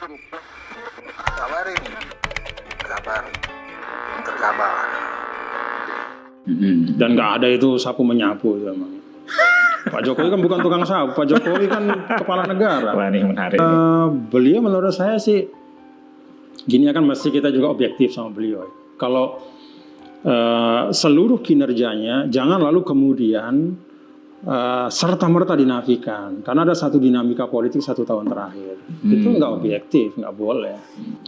Kabar ini, kabar terkabar. Dan nggak ada itu sapu menyapu emang. Pak Jokowi kan bukan tukang sapu, Pak Jokowi kan kepala negara. Wah, ini menarik. Beliau menurut saya sih, gini kan mesti kita juga objektif sama beliau. Kalau seluruh kinerjanya jangan lalu kemudian serta-merta dinafikan, karena ada satu dinamika politik 1 tahun terakhir. Itu nggak objektif, nggak boleh.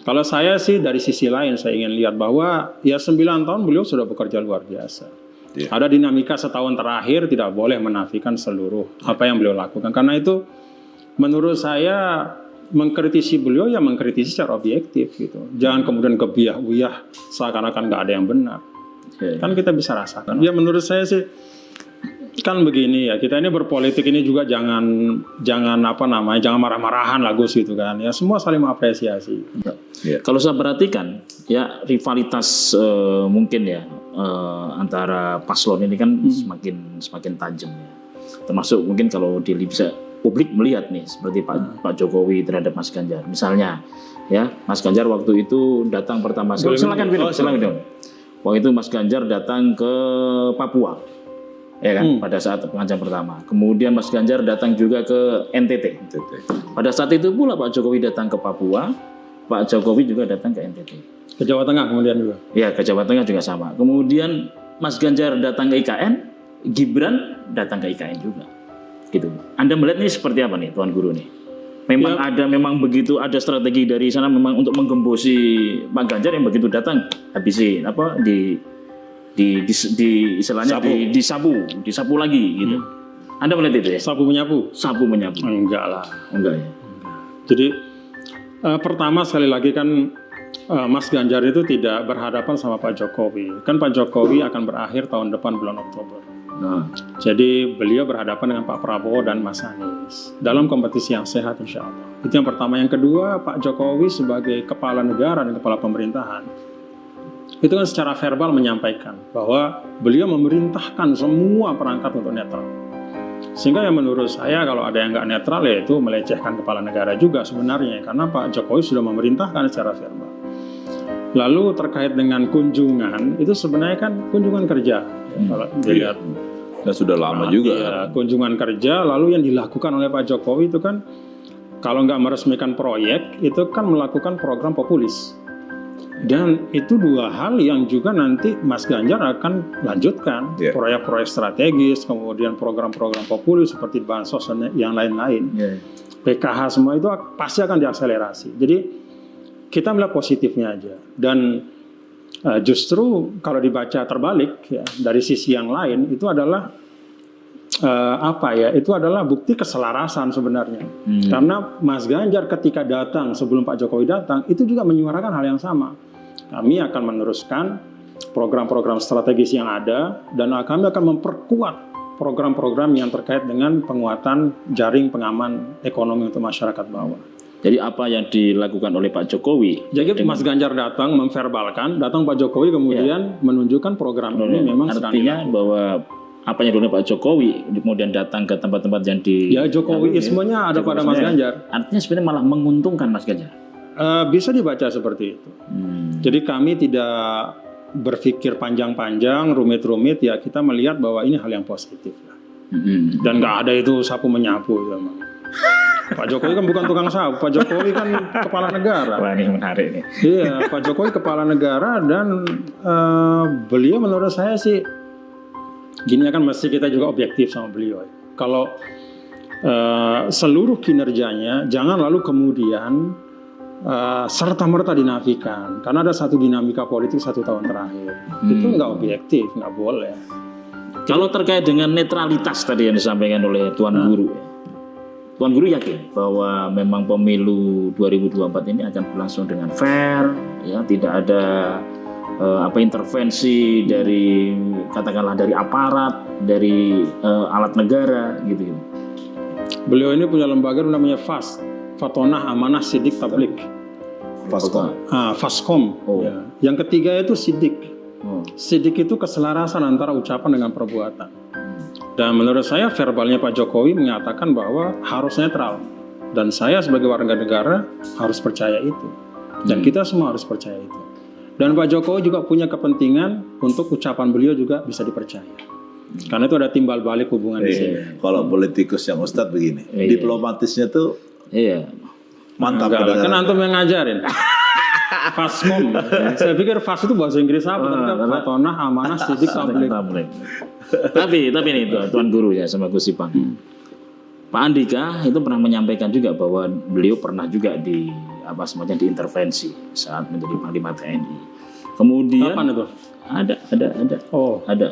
Kalau saya sih dari sisi lain saya ingin lihat bahwa ya 9 tahun beliau sudah bekerja luar biasa. Ada dinamika setahun terakhir, tidak boleh menafikan seluruh apa yang beliau lakukan. Karena itu menurut saya mengkritisi beliau ya mengkritisi secara objektif gitu. Jangan kemudian kebiah-biah seakan-akan nggak ada yang benar. Kan kita bisa rasakan. Ya menurut saya sih kan begini ya, kita ini berpolitik ini juga jangan marah-marahan lah Gus gitu kan. Ya semua saling mengapresiasi. Kalau saya perhatikan ya rivalitas mungkin ya antara paslon ini kan semakin tajam ya. Termasuk mungkin kalau bisa publik melihat nih seperti Pak Jokowi terhadap Mas Ganjar. Misalnya ya, Mas Ganjar waktu itu datang pertama. Silakan. Waktu itu Mas Ganjar datang ke Papua. Ya kan, pada saat pengajian pertama. Kemudian Mas Ganjar datang juga ke NTT. Pada saat itu pula Pak Jokowi datang ke Papua, Pak Jokowi juga datang ke NTT. Ke Jawa Tengah kemudian juga. Ya, ke Jawa Tengah juga sama. Kemudian Mas Ganjar datang ke IKN, Gibran datang ke IKN juga. Gitu. Anda melihat ini seperti apa nih, Tuan Guru nih? Memang begitu ada strategi dari sana memang untuk menggembosi Pak Ganjar yang begitu datang habisi istilahnya disapu lagi gitu. Anda melihat itu ya? Sapu menyapu? Sapu menyapu. Enggak lah. Enggak ya. Jadi pertama sekali lagi kan Mas Ganjar itu tidak berhadapan sama Pak Jokowi. Kan Pak Jokowi akan berakhir tahun depan bulan Oktober. Jadi beliau berhadapan dengan Pak Prabowo dan Mas Anies dalam kompetisi yang sehat insya Allah. Itu yang pertama. Yang kedua, Pak Jokowi sebagai kepala negara dan kepala pemerintahan itu kan secara verbal menyampaikan bahwa beliau memerintahkan semua perangkat untuk netral. Sehingga yang menurut saya kalau ada yang nggak netral ya itu melecehkan kepala negara juga sebenarnya. Karena Pak Jokowi sudah memerintahkan secara verbal. Lalu terkait dengan kunjungan, itu sebenarnya kan kunjungan kerja. Kalau dilihat. Dan sudah lama juga. Ya, kunjungan kerja lalu yang dilakukan oleh Pak Jokowi itu kan kalau nggak meresmikan proyek, itu kan melakukan program populis. Dan itu dua hal yang juga nanti Mas Ganjar akan lanjutkan. Proyek-proyek strategis, kemudian program-program populis seperti bansos dan yang lain-lain. PKH semua itu pasti akan diakselerasi. Jadi kita melihat positifnya aja. Dan justru kalau dibaca terbalik ya, dari sisi yang lain itu adalah itu adalah bukti keselarasan sebenarnya. Karena Mas Ganjar ketika datang sebelum Pak Jokowi datang itu juga menyuarakan hal yang sama. Kami akan meneruskan program-program strategis yang ada dan kami akan memperkuat program-program yang terkait dengan penguatan jaring pengaman ekonomi untuk masyarakat bawah. Jadi apa yang dilakukan oleh Pak Jokowi? Jadi Mas Ganjar datang memverbalkan, datang Pak Jokowi kemudian menunjukkan program ini memang artinya bahwa apa yang dilakukan Pak Jokowi kemudian datang ke tempat-tempat yang Jokowiismenya ada pada Mas Ganjar. Artinya sebenarnya malah menguntungkan Mas Ganjar. Bisa dibaca seperti itu. Jadi kami tidak berpikir panjang-panjang, rumit-rumit, ya kita melihat bahwa ini hal yang positif. Dan nggak ada itu sapu menyapu. Pak Jokowi kan bukan tukang sapu, Pak Jokowi kan kepala negara. Wah, ini menarik nih. Iya, Pak Jokowi kepala negara dan beliau menurut saya sih, gini kan mesti kita juga objektif sama beliau. Kalau seluruh kinerjanya jangan lalu kemudian serta-merta dinafikan, karena ada satu dinamika politik 1 tahun terakhir. Itu nggak objektif, nggak boleh. Kalau terkait dengan netralitas tadi yang disampaikan oleh Tuan Guru, Tuan Guru yakin bahwa memang pemilu 2024 ini akan berlangsung dengan fair, ya tidak ada intervensi dari katakanlah dari aparat, dari alat negara gitu. Beliau ini punya lembaga namanya Fatonah Amanah Sidik Tablik. Faskom. Ya. Yang ketiga itu Sidik. Sidik itu keselarasan antara ucapan dengan perbuatan. Dan menurut saya verbalnya Pak Jokowi menyatakan bahwa harus netral. Dan saya sebagai warga negara harus percaya itu. Dan kita semua harus percaya itu. Dan Pak Jokowi juga punya kepentingan untuk ucapan beliau juga bisa dipercaya. Karena itu ada timbal balik hubungan di sini. Kalau politikus yang Ustadz begini, diplomatisnya tuh mantap. Kan antum yang ngajarin. Faskom. Saya pikir fas itu bahasa Inggris apa? Fatonah, amanah, sidik, tablik. Tapi nih Tuan Guru ya sama Gus Ipang. Pak Andika itu pernah menyampaikan juga bahwa beliau pernah juga semacam diintervensi saat menjadi Panglima TNI. Kemudian kapan itu? Ada. Oh, ada.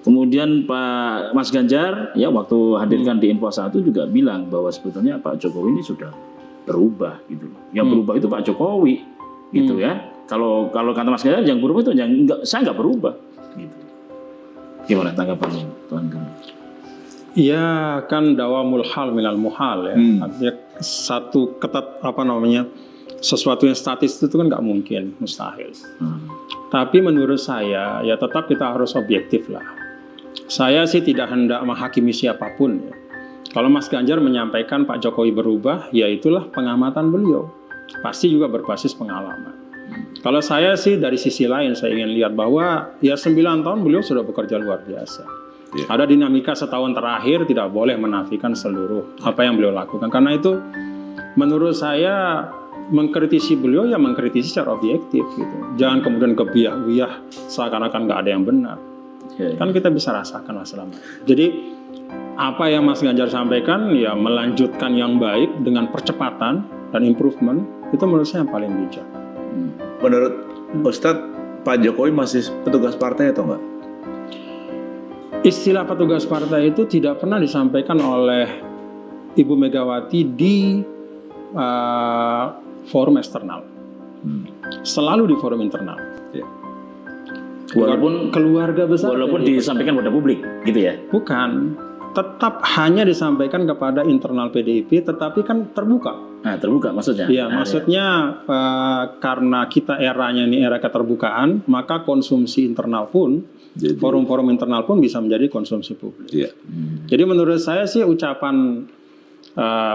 Kemudian Pak Mas Ganjar ya waktu hadirkan di Info 1 juga bilang bahwa sebetulnya Pak Jokowi ini sudah berubah gitu. Yang berubah itu Pak Jokowi gitu ya. Kalau kata Mas Ganjar yang berubah itu saya nggak berubah gitu. Gimana tanggapannya Tuan Guru? Ya kan dawamul hal minal muhal ya. Artinya satu sesuatu yang statis itu kan nggak mungkin, mustahil. Tapi menurut saya ya tetap kita harus objektif lah. Saya sih tidak hendak menghakimi siapapun ya. Kalau Mas Ganjar menyampaikan Pak Jokowi berubah, ya itulah pengamatan beliau. Pasti juga berbasis pengalaman. Kalau saya sih dari sisi lain saya ingin lihat bahwa ya 9 tahun beliau sudah bekerja luar biasa. Ada dinamika setahun terakhir, tidak boleh menafikan seluruh apa yang beliau lakukan. Karena itu menurut saya mengkritisi beliau ya mengkritisi secara objektif gitu. Jangan kemudian kebiah-biah seakan-akan nggak ada yang benar. Kan kita bisa rasakan lah selama. Jadi apa yang Mas Ganjar sampaikan ya melanjutkan yang baik dengan percepatan dan improvement itu menurut saya yang paling bijak. Menurut Ustadz, Pak Jokowi masih petugas partai atau enggak? Istilah petugas partai itu tidak pernah disampaikan oleh Ibu Megawati di forum eksternal, selalu di forum internal. Walaupun keluarga besar, walaupun disampaikan pada publik, gitu ya? Bukan, tetap hanya disampaikan kepada internal PDIP, tetapi kan terbuka. Nah, terbuka maksudnya? Iya, maksudnya karena kita eranya ini era keterbukaan, maka konsumsi internal pun, forum-forum internal pun bisa menjadi konsumsi publik. Jadi menurut saya sih ucapan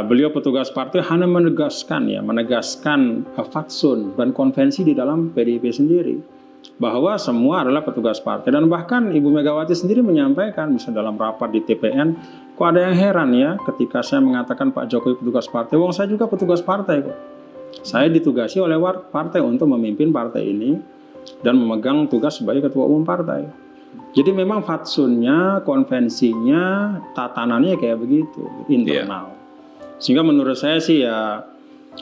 beliau petugas partai hanya menegaskan fatsun dan konvensi di dalam PDIP sendiri bahwa semua adalah petugas partai. Dan bahkan Ibu Megawati sendiri menyampaikan misalnya dalam rapat di TPN, kok ada yang heran ya ketika saya mengatakan Pak Jokowi petugas partai, wong saya juga petugas partai kok. Saya ditugasi oleh partai untuk memimpin partai ini dan memegang tugas sebagai ketua umum partai. Jadi memang fatsunnya, konvensinya, tatanannya kayak begitu, internal. Sehingga menurut saya sih ya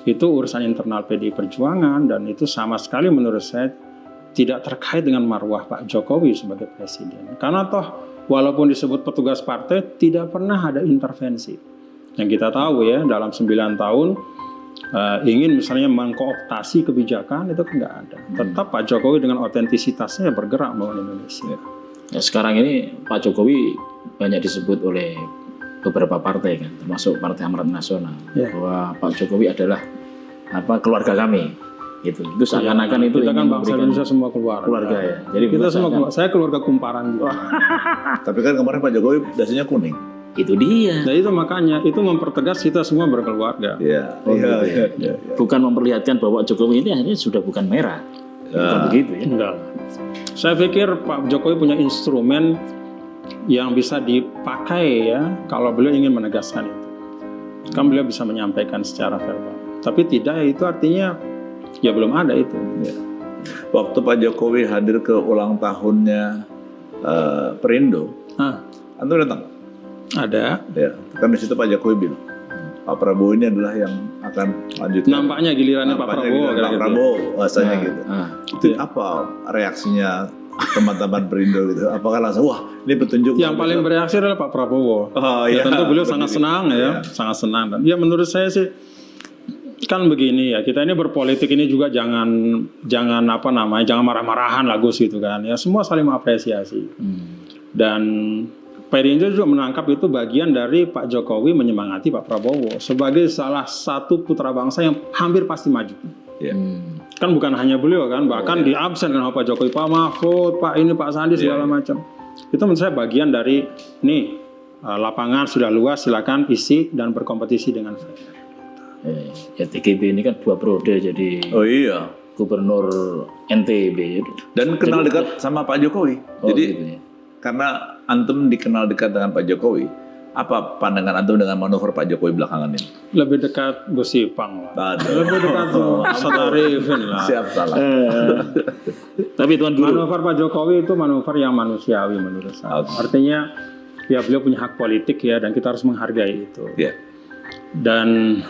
itu urusan internal PDI Perjuangan dan itu sama sekali menurut saya tidak terkait dengan marwah Pak Jokowi sebagai presiden. Karena toh walaupun disebut petugas partai tidak pernah ada intervensi. Yang kita tahu ya dalam 9 tahun ingin misalnya mengkooptasi kebijakan itu kan nggak ada. Tetap Pak Jokowi dengan otentisitasnya bergerak membangun Indonesia. Ya, sekarang ini Pak Jokowi banyak disebut oleh beberapa partai kan, termasuk Partai Amanat Nasional, bahwa Pak Jokowi adalah keluarga kami, gitu. Itu seakan-akan itu kita kan bangsa Indonesia semua keluarga ya. Jadi kita semua keluarga. Saya keluarga kumparan juga. Tapi kan kemarin Pak Jokowi dasinya kuning. Itu dia. Nah itu makanya itu mempertegas kita semua berkeluarga. Iya. Bukan memperlihatkan bahwa Jokowi ini akhirnya sudah bukan merah. Bukan begitu ya. Enggak. Saya pikir Pak Jokowi punya instrumen yang bisa dipakai ya kalau beliau ingin menegaskan itu. Kan beliau bisa menyampaikan secara verbal. Tapi tidak itu artinya ya belum ada itu. Waktu Pak Jokowi hadir ke ulang tahunnya Perindo, Anda datang? Ada. Ya, kan di situ Pak Jokowi bilang Pak Prabowo ini adalah yang akan lanjutkan. Nampaknya gilirannya Pak Prabowo. Pak Prabowo bahasanya gitu. Itu apa reaksinya teman-teman Perindo gitu? Apakah langsung wah ini petunjuk? Yang paling bereaksi adalah Pak Prabowo. Tentu beliau sangat senang sangat senang. Dan ya menurut saya sih kan begini ya, kita ini berpolitik ini juga jangan marah-marahan lah Gus gitu kan. Ya semua saling mengapresiasi. Dan Perindo juga menangkap itu bagian dari Pak Jokowi menyemangati Pak Prabowo sebagai salah satu putra bangsa yang hampir pasti maju. Kan bukan hanya beliau kan, bahkan di absen kan Pak Jokowi, Pak Mahfud, Pak ini, Pak Sandi segala macam. Itu menurut saya bagian dari nih lapangan sudah luas, silakan isi dan berkompetisi dengan fair. Ya TGB ini kan 2 periode jadi Oh iya. gubernur NTB. Dan kenal dekat sama Pak Jokowi. Oh, Jadi gitu ya. karena antum dikenal dekat dengan Pak Jokowi, apa pandangan antum dengan manuver Pak Jokowi belakangan ini? Lebih dekat Gus Ipang lah. Aduh. Lebih dekat Ustaz Arifin lah. Siap salah. Tapi Tuan Guru, Manuver Pak Jokowi itu manuver yang manusiawi menurut saya. Artinya ya beliau punya hak politik ya dan kita harus menghargai itu. Ya. Dan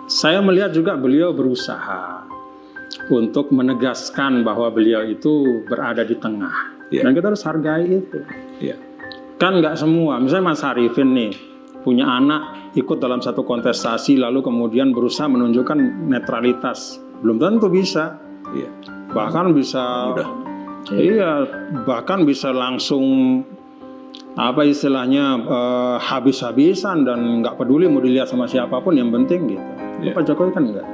saya melihat juga beliau berusaha untuk menegaskan bahwa beliau itu berada di tengah. Ya. Dan kita harus hargai itu. Ya. Kan nggak semua, misalnya Mas Arifin nih punya anak ikut dalam satu kontestasi lalu kemudian berusaha menunjukkan netralitas, belum tentu bisa. Iya. Bahkan bisa, Mudah. iya, bahkan bisa langsung apa istilahnya habis-habisan dan nggak peduli mau dilihat sama siapapun, yang penting gitu. Iya. Pak Jokowi kan enggak.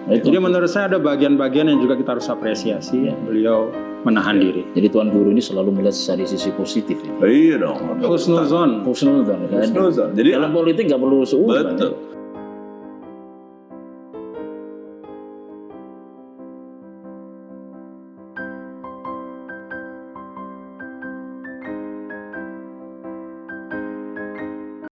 Jadi menurut saya ada bagian-bagian yang juga kita harus apresiasi. Beliau menahan diri. jadi Tuan Guru ini selalu melihat dari sisi positif. Ya. Iya dong. Husnuzon. Husnuzon, kan? Husnuzon. Jadi Dalam politik nggak perlu suudzon. betul.